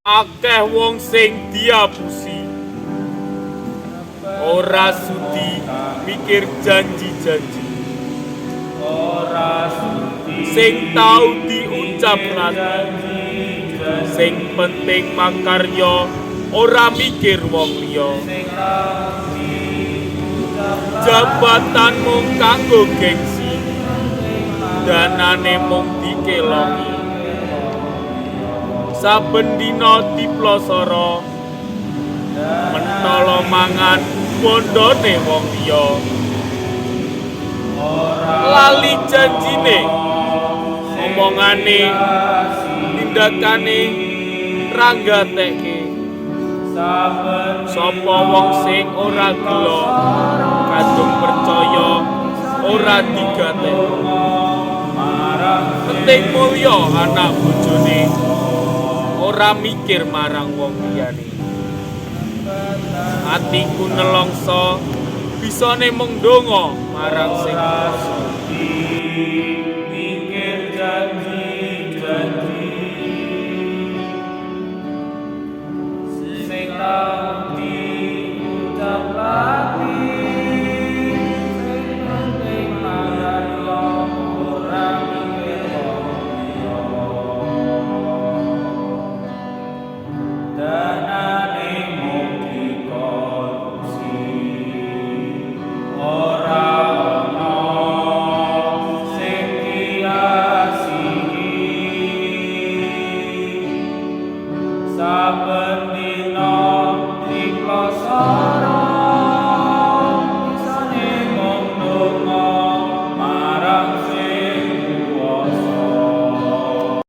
Akeh wong sing diapusi, ora sudi mikir janji-janji, sing tau diucap lagi, sing penting makarya, ora mikir wong liya. Jabatan mung kanggo gengsi, danane mung dikelongi. Saben dina diplosoro, mentolo mangan bondone wong liya. Lali janjine, omongane, tindakane ranggatekke. Sapa wong sing ora gelo, kadung percaya ora digatek. Penting mulya anak bojone, ora mikir marang wong liyane. Atiku nelongso, bisane mung ndonga marang sing kuwasa. Mikir janji-janji sing tau diucap lagi, sing penting makarya, ora mikir wong liya. Danane mung dikorupsi, ora ana sing diasihi. Saben